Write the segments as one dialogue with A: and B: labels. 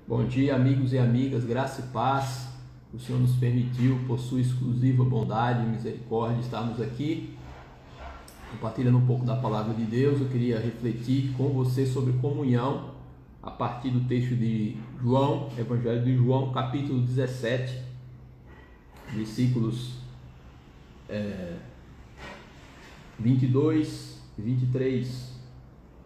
A: Bom dia, amigos e amigas, graça e paz. O Senhor nos permitiu, por sua exclusiva bondade e misericórdia, estarmos aqui compartilhando um pouco da palavra de Deus. Eu queria refletir com você sobre comunhão a partir do texto de João, Evangelho de João, capítulo 17, versículos 22 e 23.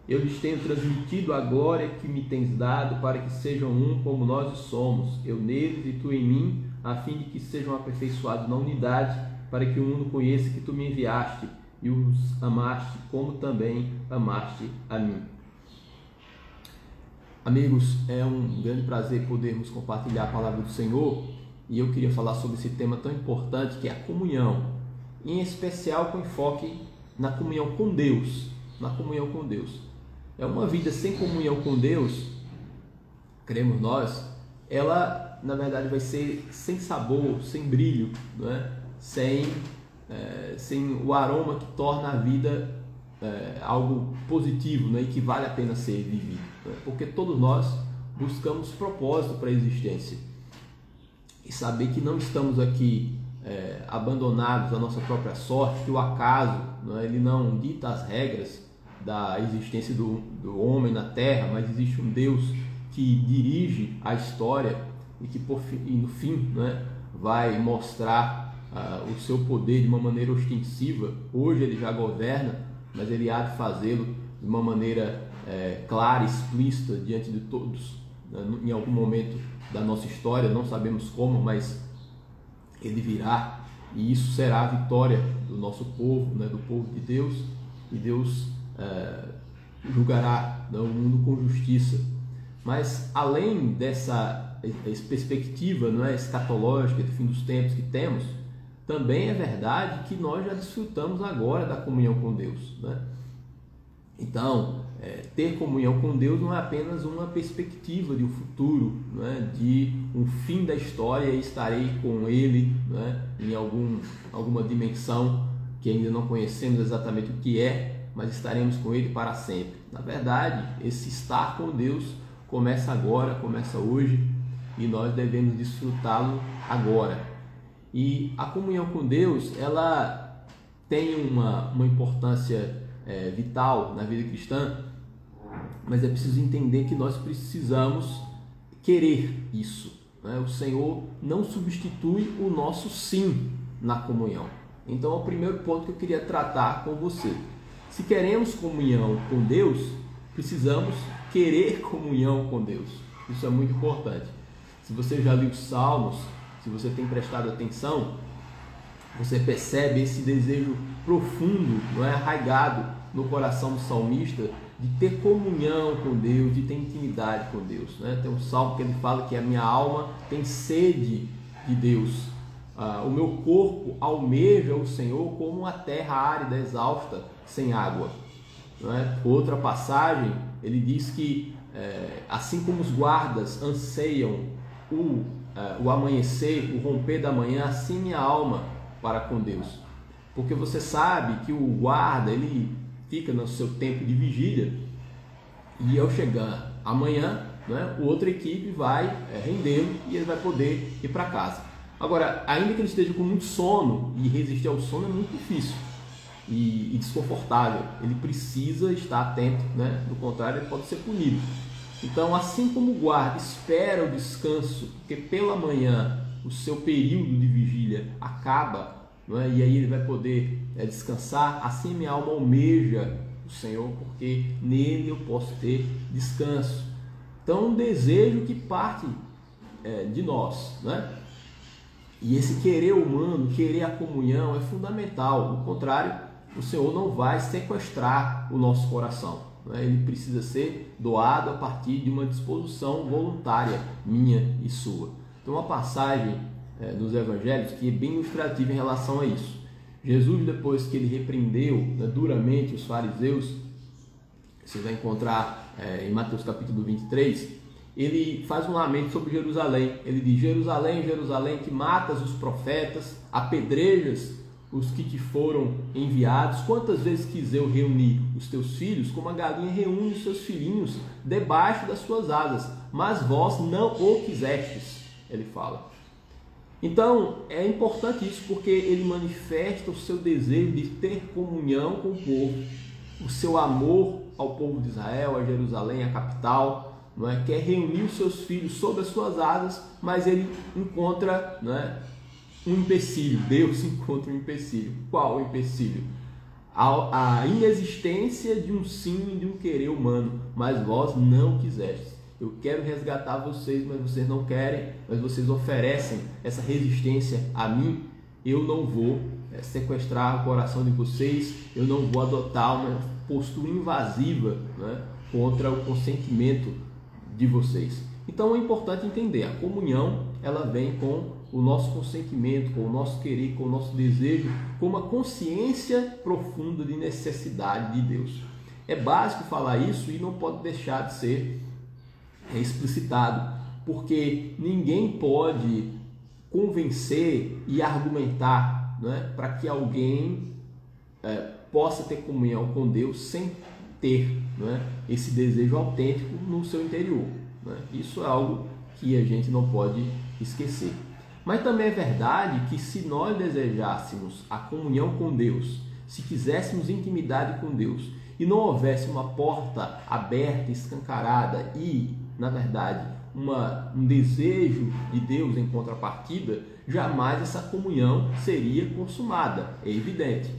A: Eu lhes tenho transmitido a glória que me tens dado, para que sejam um como nós somos, eu neles e tu em mim, a fim de que sejam aperfeiçoados na unidade, para que o mundo conheça que tu me enviaste e os amaste, como também amaste a mim. Amigos, é um grande prazer podermos compartilhar a palavra do Senhor, e eu queria falar sobre esse tema tão importante que é a comunhão, em especial com enfoque na comunhão com Deus, na comunhão com Deus. É uma vida sem comunhão com Deus, cremos nós, ela na verdade vai ser sem sabor, sem brilho, não é? sem o aroma que torna a vida algo positivo, né? E que vale a pena ser vivido, não é? Porque todos nós buscamos propósito para a existência e saber que não estamos aqui abandonados à nossa própria sorte, que o acaso, não é? Ele não dita as regras da existência do homem na terra, mas existe um Deus que dirige a história e que no fim, né, vai mostrar o seu poder de uma maneira ostensiva. Hoje ele já governa, mas ele há de fazê-lo de uma maneira clara, explícita diante de todos, né, em algum momento da nossa história, não sabemos como, mas ele virá, e isso será a vitória do nosso povo, né, do povo de Deus, e Deus julgará, né, o mundo com justiça. Mas além dessa perspectiva, não é, escatológica do fim dos tempos que temos, também é verdade que nós já desfrutamos agora da comunhão com Deus, né? Então, ter comunhão com Deus não é apenas uma perspectiva de um futuro, não é, de um fim da história e estarei com Ele, não é, em alguma dimensão que ainda não conhecemos exatamente o que é, mas estaremos com Ele para sempre. Na verdade, esse estar com Deus começa agora, começa hoje, e nós devemos desfrutá-lo agora. E a comunhão com Deus, ela tem uma importância vital na vida cristã, mas é preciso entender que nós precisamos querer isso, né? O Senhor não substitui o nosso sim na comunhão. Então é o primeiro ponto que eu queria tratar com você. Se queremos comunhão com Deus, precisamos querer comunhão com Deus. Isso é muito importante. Se você já leu os Salmos, se você tem prestado atenção, você percebe esse desejo profundo, não é, arraigado no coração do salmista, de ter comunhão com Deus, de ter intimidade com Deus, né? Tem um salmo que ele fala que a minha alma tem sede de Deus. O meu corpo almeja o Senhor como uma terra árida, exausta, sem água, não é? Outra passagem, ele diz que assim como os guardas anseiam o amanhecer, o romper da manhã, assim minha alma para com Deus. Porque você sabe que o guarda, ele fica no seu tempo de vigília, e ao chegar amanhã, né, a outra equipe vai rendê-lo e ele vai poder ir para casa. Agora, ainda que ele esteja com muito sono, e resistir ao sono é muito difícil e desconfortável, ele precisa estar atento, né? Do contrário, ele pode ser punido. Então, assim como o guarda espera o descanso, porque pela manhã o seu período de vigília acaba, não é? E aí ele vai poder descansar, assim minha alma almeja o Senhor, porque nele eu posso ter descanso. Então, um desejo que parte de nós, né? E esse querer humano, querer a comunhão é fundamental. Do contrário, o Senhor não vai sequestrar o nosso coração, né? Ele precisa ser doado a partir de uma disposição voluntária minha e sua. Então, uma passagem dos evangelhos que é bem ilustrativa em relação a isso. Jesus, depois que ele repreendeu, né, duramente os fariseus, você vai encontrar em Mateus capítulo 23, ele faz um lamento sobre Jerusalém. Ele diz: Jerusalém, Jerusalém, que matas os profetas, apedrejas os que te foram enviados? Quantas vezes quis eu reunir os teus filhos, como a galinha reúne os seus filhinhos debaixo das suas asas, mas vós não o quisestes, ele fala. Então, é importante isso, porque ele manifesta o seu desejo de ter comunhão com o povo, o seu amor ao povo de Israel, a Jerusalém, a capital, não é? Quer reunir os seus filhos sob as suas asas, mas ele encontra, não é, um empecilho. Deus encontra um empecilho. Qual o empecilho? A inexistência de um sim e de um querer humano, mas vós não quisestes. Eu quero resgatar vocês, mas vocês não querem, mas vocês oferecem essa resistência a mim. Eu não vou sequestrar o coração de vocês, eu não vou adotar uma postura invasiva, né, contra o consentimento de vocês. Então é importante entender, a comunhão ela vem com o nosso consentimento, com o nosso querer, com o nosso desejo, com uma consciência profunda de necessidade de Deus. É básico falar isso e não pode deixar de ser explicitado, porque ninguém pode convencer e argumentar, né, para que alguém possa ter comunhão com Deus sem ter, né, esse desejo autêntico no seu interior, né? Isso é algo que a gente não pode esquecer. Mas também é verdade que se nós desejássemos a comunhão com Deus, se quiséssemos intimidade com Deus e não houvesse uma porta aberta, escancarada e, na verdade, um desejo de Deus em contrapartida, jamais essa comunhão seria consumada, é evidente.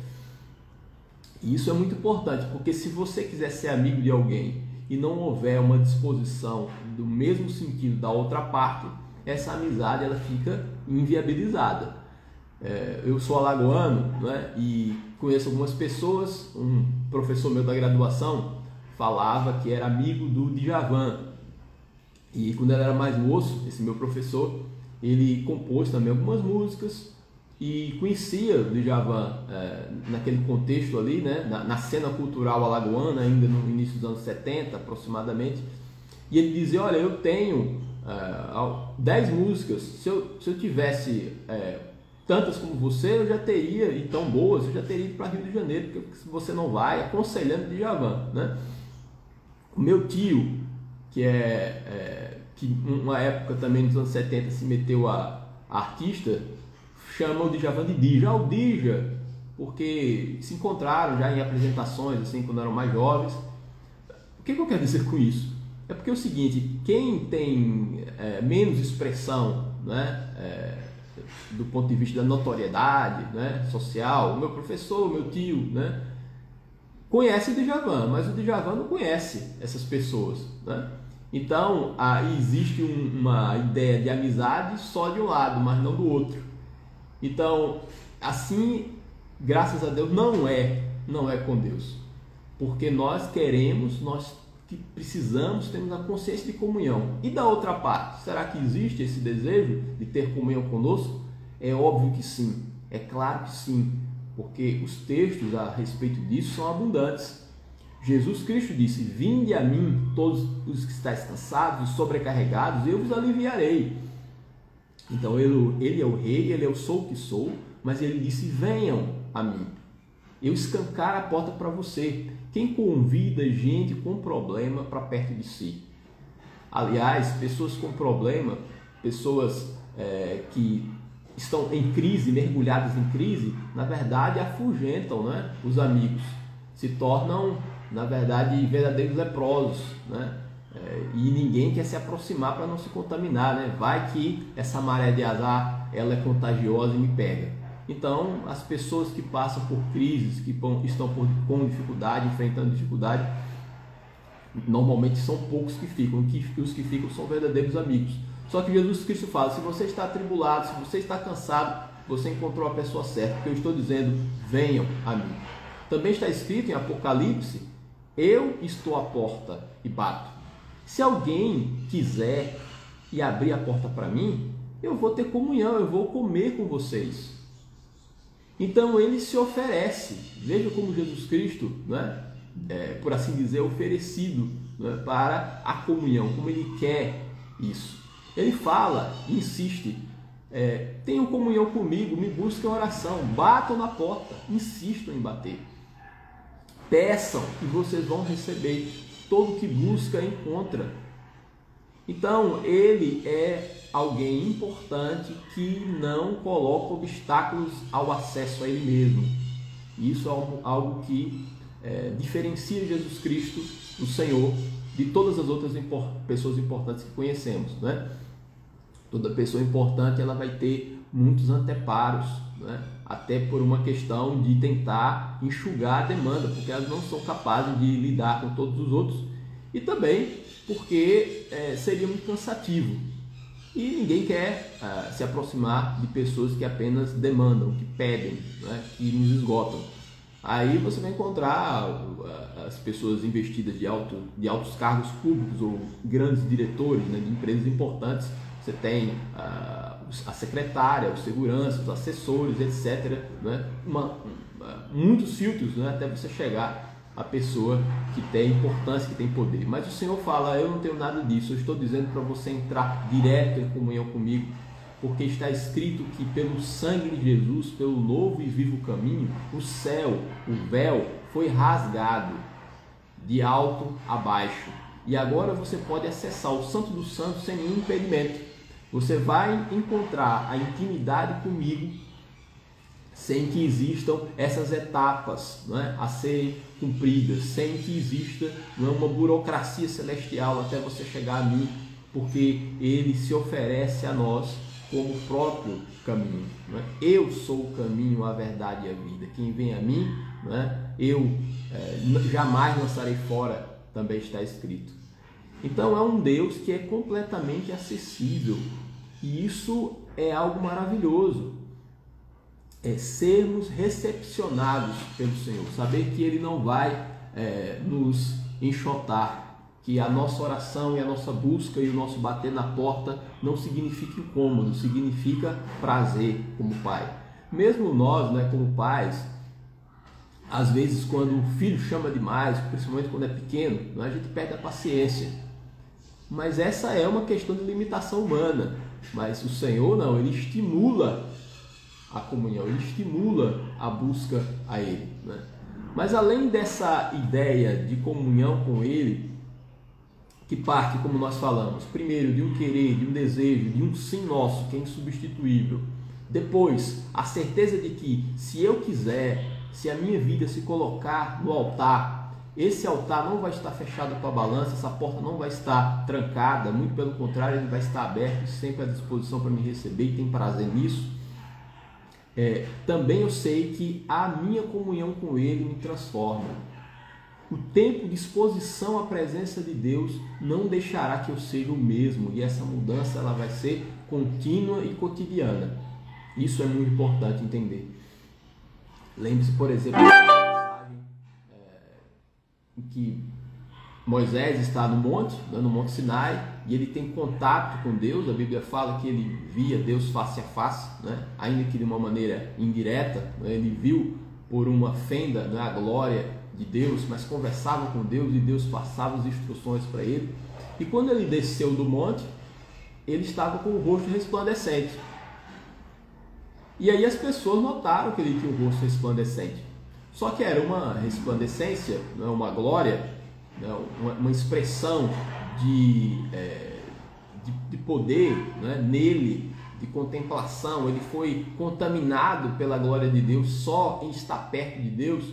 A: E isso é muito importante, porque se você quiser ser amigo de alguém e não houver uma disposição do mesmo sentido da outra parte, essa amizade ela fica inviabilizada. Eu sou alagoano, né, e conheço algumas pessoas. Um professor meu da graduação falava que era amigo do Djavan, e quando ele era mais moço, esse meu professor, ele compôs também algumas músicas e conhecia o Djavan naquele contexto ali, né, na cena cultural alagoana, ainda no início dos anos 70 aproximadamente, e ele dizia: olha, eu tenho 10 músicas, se eu tivesse tantas como você, eu já teria, e tão boas, eu já teria ido para Rio de Janeiro, porque se você não vai, aconselhando o Djavan, né? O meu tio, que uma época também nos anos 70 se meteu a artista, chama o Djavan de Dija, o Dija, porque se encontraram já em apresentações, assim, quando eram mais jovens. O que eu quero dizer com isso? É porque é o seguinte, quem tem menos expressão, né, do ponto de vista da notoriedade, né, social, o meu professor, o meu tio, né, conhece o Djavan, mas o Djavan não conhece essas pessoas, né? Então existe uma ideia de amizade só de um lado, mas não do outro. Então, assim, graças a Deus, não é com Deus, porque nós queremos, nós que precisamos, temos a consciência de comunhão. E da outra parte, será que existe esse desejo de ter comunhão conosco? É óbvio que sim, é claro que sim, porque os textos a respeito disso são abundantes. Jesus Cristo disse: vinde a mim todos os que estáis cansados e sobrecarregados, eu vos aliviarei. Então ele é o rei, ele é o sou que sou, mas ele disse: venham a mim, eu escancaro a porta para você. Quem convida gente com problema para perto de si? Aliás, pessoas com problema, pessoas que estão em crise, mergulhadas em crise, na verdade afugentam, né, os amigos, se tornam, na verdade, verdadeiros leprosos, né? E ninguém quer se aproximar para não se contaminar, né? Vai que essa maré de azar ela é contagiosa e me pega. Então, as pessoas que passam por crises, que estão com dificuldade, enfrentando dificuldade, normalmente são poucos que ficam. Os que ficam são verdadeiros amigos. Só que Jesus Cristo fala: se você está atribulado, se você está cansado, você encontrou a pessoa certa, porque eu estou dizendo: venham a mim. Também está escrito em Apocalipse: eu estou à porta e bato. Se alguém quiser e abrir a porta para mim, eu vou ter comunhão, eu vou comer com vocês. Então ele se oferece. Veja como Jesus Cristo, né, por assim dizer, oferecido, né, para a comunhão, como ele quer isso. Ele fala, insiste: tenham comunhão comigo, me busquem oração, batam na porta, insistam em bater. Peçam e vocês vão receber. Todo que busca, encontra. Então, ele é alguém importante que não coloca obstáculos ao acesso a ele mesmo. Isso é algo que diferencia Jesus Cristo, o Senhor, de todas as outras pessoas importantes que conhecemos, né? Toda pessoa importante ela vai ter muitos anteparos, né? Até por uma questão de tentar enxugar a demanda, porque elas não são capazes de lidar com todos os outros, e também porque seria muito cansativo. E ninguém quer se aproximar de pessoas que apenas demandam, que pedem, né? Que nos esgotam. Aí você vai encontrar as pessoas investidas de altos cargos públicos ou grandes diretores, né, de empresas importantes. Você tem a secretária, os seguranças, os assessores, etc. Né? Muitos filtros, né, até você chegar à pessoa que tem importância, que tem poder. Mas o Senhor fala, eu não tenho nada disso, eu estou dizendo para você entrar direto em comunhão comigo, porque está escrito que pelo sangue de Jesus, pelo novo e vivo caminho, o céu, o véu, foi rasgado de alto a baixo. E agora você pode acessar o Santo dos Santos sem nenhum impedimento. Você vai encontrar a intimidade comigo sem que existam essas etapas, né, a serem cumpridas, sem que exista, não é, uma burocracia celestial até você chegar a mim, porque Ele se oferece a nós como o próprio caminho. Né? Eu sou o caminho, a verdade e a vida. Quem vem a mim, né, eu jamais lançarei fora, também está escrito. Então é um Deus que é completamente acessível, e isso é algo maravilhoso. Sermos recepcionados pelo Senhor, saber que Ele não vai nos enxotar, que a nossa oração e a nossa busca e o nosso bater na porta não significa incômodo, significa prazer como Pai. Mesmo nós, né, como pais, às vezes quando o filho chama demais, principalmente quando é pequeno, né, a gente perde a paciência. Mas essa é uma questão de limitação humana. Mas o Senhor não, Ele estimula a comunhão, Ele estimula a busca a Ele, né? Mas além dessa ideia de comunhão com Ele, que parte, como nós falamos, primeiro de um querer, de um desejo, de um sim nosso, que é insubstituível. Depois, a certeza de que se eu quiser, se a minha vida se colocar no altar, esse altar não vai estar fechado com a balança, essa porta não vai estar trancada, muito pelo contrário, ele vai estar aberto, sempre à disposição para me receber, e tem prazer nisso. Também eu sei que a minha comunhão com Ele me transforma. O tempo de exposição à presença de Deus não deixará que eu seja o mesmo, e essa mudança ela vai ser contínua e cotidiana. Isso é muito importante entender. Lembre-se, por exemplo, da passagem em que Moisés está no Monte Sinai, e ele tem contato com Deus. A Bíblia fala que ele via Deus face a face, né? Ainda que de uma maneira indireta, né? Ele viu por uma fenda, né, a glória de Deus, mas conversava com Deus e Deus passava as instruções para ele. E quando ele desceu do monte, ele estava com o rosto resplandecente. E aí as pessoas notaram que ele tinha o rosto resplandecente. Só que era uma resplandecência, né, uma glória, né, uma expressão de poder, né, nele, de contemplação. Ele foi contaminado pela glória de Deus só em estar perto de Deus.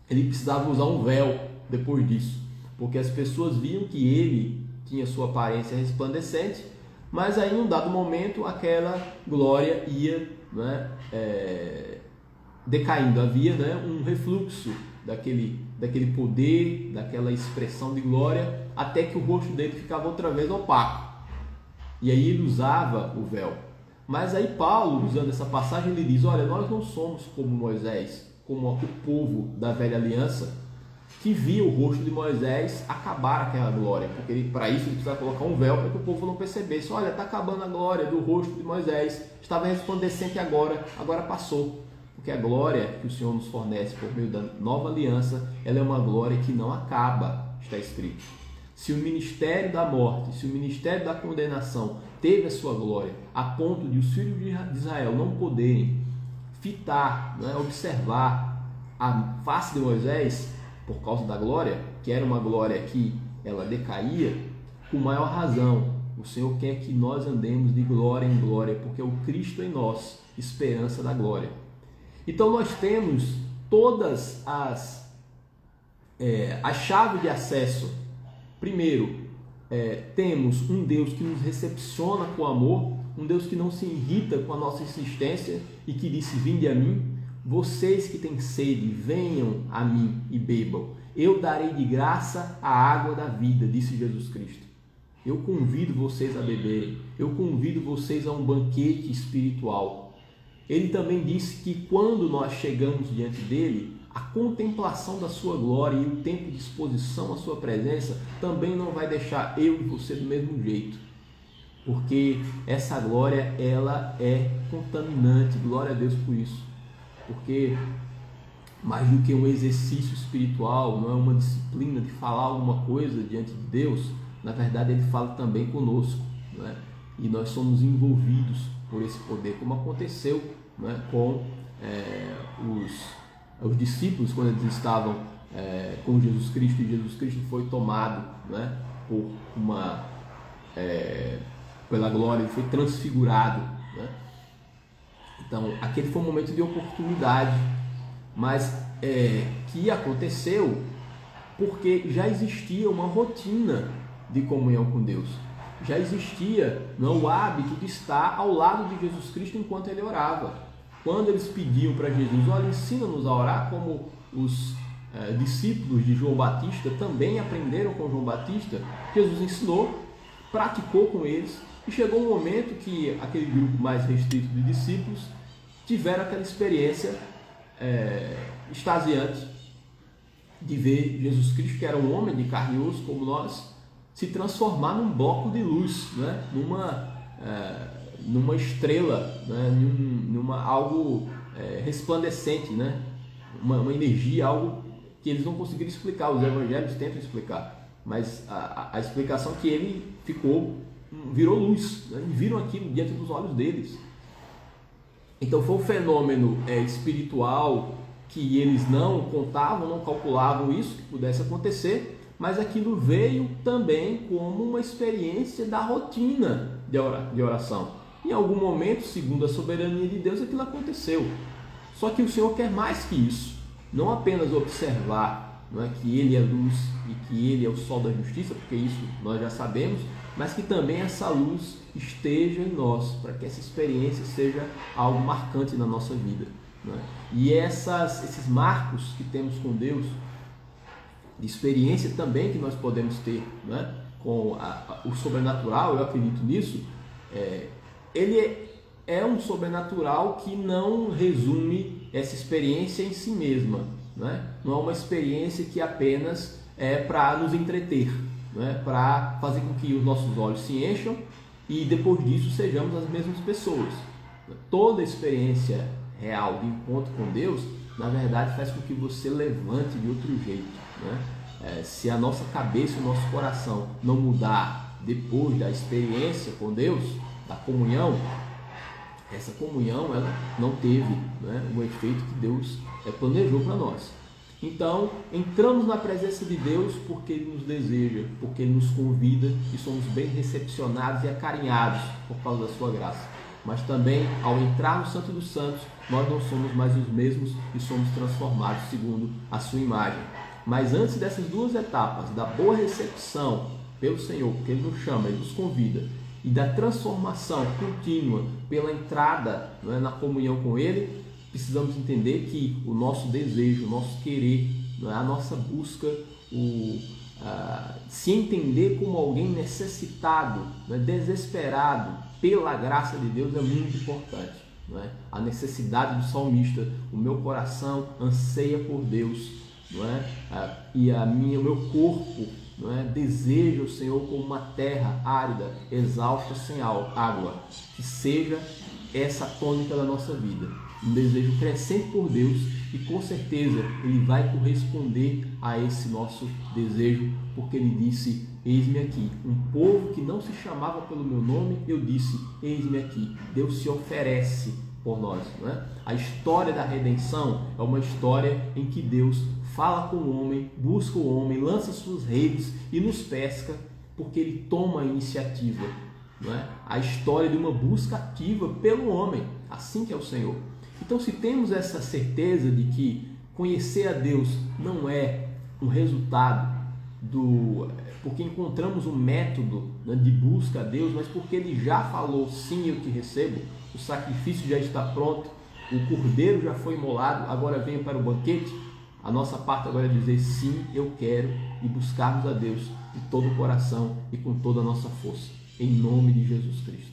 A: Ele precisava usar um véu depois disso, porque as pessoas viam que ele tinha sua aparência resplandecente, mas aí em um dado momento aquela glória ia, né, decaindo. Havia, né, um refluxo daquele poder, daquela expressão de glória, até que o rosto dele ficava outra vez opaco. E aí ele usava o véu. Mas aí Paulo, usando essa passagem, ele diz, olha, nós não somos como Moisés, como o povo da velha aliança, que via o rosto de Moisés acabar aquela glória, porque para isso ele precisava colocar um véu para que o povo não percebesse. Olha, está acabando a glória do rosto de Moisés, estava resplandecente agora passou. Porque a glória que o Senhor nos fornece por meio da nova aliança, ela é uma glória que não acaba, está escrito. se o ministério da morte, se o ministério da condenação teve a sua glória, a ponto de os filhos de Israel não poderem fitar, não é, observar a face de Moisés por causa da glória, que era uma glória que ela decaía, com maior razão o Senhor quer que nós andemos de glória em glória, porque é o Cristo em nós, esperança da glória. Então nós temos todas as chaves de acesso. Primeiro, temos um Deus que nos recepciona com amor, um Deus que não se irrita com a nossa insistência e que disse: vinde a mim, vocês que têm sede, venham a mim e bebam. Eu darei de graça a água da vida, disse Jesus Cristo. Eu convido vocês a beberem, eu convido vocês a um banquete espiritual. Ele também disse que quando nós chegamos diante dele, a contemplação da sua glória e o tempo de exposição à sua presença também não vai deixar eu e você do mesmo jeito. Porque essa glória, ela é contaminante, glória a Deus por isso. Porque mais do que um exercício espiritual, não é uma disciplina de falar alguma coisa diante de Deus, na verdade ele fala também conosco, não é? E nós somos envolvidos por esse poder, como aconteceu, não é, com os discípulos quando eles estavam com Jesus Cristo, e Jesus Cristo foi tomado, não é, pela glória, ele foi transfigurado, né? Então aquele foi um momento de oportunidade, mas que aconteceu porque já existia uma rotina de comunhão com Deus. Já existia o hábito de estar ao lado de Jesus Cristo enquanto ele orava. Quando eles pediam para Jesus: olha, ensina-nos a orar, como os discípulos de João Batista também aprenderam com João Batista, Jesus ensinou, praticou com eles, e chegou um momento que aquele grupo mais restrito de discípulos tiveram aquela experiência extasiante de ver Jesus Cristo, que era um homem de carne e osso como nós, se transformar num bloco de luz, né? numa estrela, né? Algo resplandecente, né? Uma energia, algo que eles não conseguiram explicar. Os evangelhos tentam explicar, mas a explicação que ele virou luz, né? E viram aquilo diante dos olhos deles. Então foi um fenômeno espiritual que eles não contavam, não calculavam isso que pudesse acontecer, mas aquilo veio também como uma experiência da rotina de oração. Em algum momento, segundo a soberania de Deus, aquilo aconteceu. Só que o Senhor quer mais que isso. Não apenas observar, não é, que Ele é luz e que Ele é o sol da justiça, porque isso nós já sabemos, mas que também essa luz esteja em nós, para que essa experiência seja algo marcante na nossa vida, não é? E esses marcos que temos com Deus, de experiência também que nós podemos ter, não é, com o sobrenatural, eu acredito nisso, ele é um sobrenatural que não resume essa experiência em si mesma, não é? Não é uma experiência que apenas é para nos entreter, não é? Para fazer com que os nossos olhos se encham e depois disso sejamos as mesmas pessoas. Toda experiência real de encontro com Deus, na verdade, faz com que você levante de outro jeito, né? Se a nossa cabeça e o nosso coração não mudar depois da experiência com Deus, da comunhão, essa comunhão ela não teve, né, o efeito que Deus planejou para nós. Então, entramos na presença de Deus porque Ele nos deseja, porque Ele nos convida e somos bem recepcionados e acarinhados por causa da sua graça. Mas também, ao entrar no Santo dos Santos, nós não somos mais os mesmos e somos transformados segundo a sua imagem. Mas antes dessas duas etapas, da boa recepção pelo Senhor, porque Ele nos chama, Ele nos convida, e da transformação contínua pela entrada, não é, na comunhão com Ele, precisamos entender que o nosso desejo, o nosso querer, não é, a nossa busca, se entender como alguém necessitado, não é, desesperado pela graça de Deus é muito importante. Não é? A necessidade do salmista, o meu coração anseia por Deus, não é? E o meu corpo, não é, deseja o Senhor como uma terra árida, exausta, sem água. Que seja essa tônica da nossa vida, um desejo crescente por Deus e com certeza Ele vai corresponder a esse nosso desejo, porque Ele disse: eis-me aqui. Um povo que não se chamava pelo meu nome, eu disse: eis-me aqui. Deus se oferece por nós, não é? A história da redenção é uma história em que Deus fala com o homem, busca o homem, lança suas redes e nos pesca, porque Ele toma a iniciativa, não é? A história de uma busca ativa pelo homem, assim que é o Senhor. Então, se temos essa certeza de que conhecer a Deus não é um resultado porque encontramos um método, né, de busca a Deus, mas porque Ele já falou: sim, eu te recebo, o sacrifício já está pronto, o cordeiro já foi imolado, agora venha para o banquete. A nossa parte agora é dizer: sim, eu quero, e buscarmos a Deus de todo o coração e com toda a nossa força, em nome de Jesus Cristo.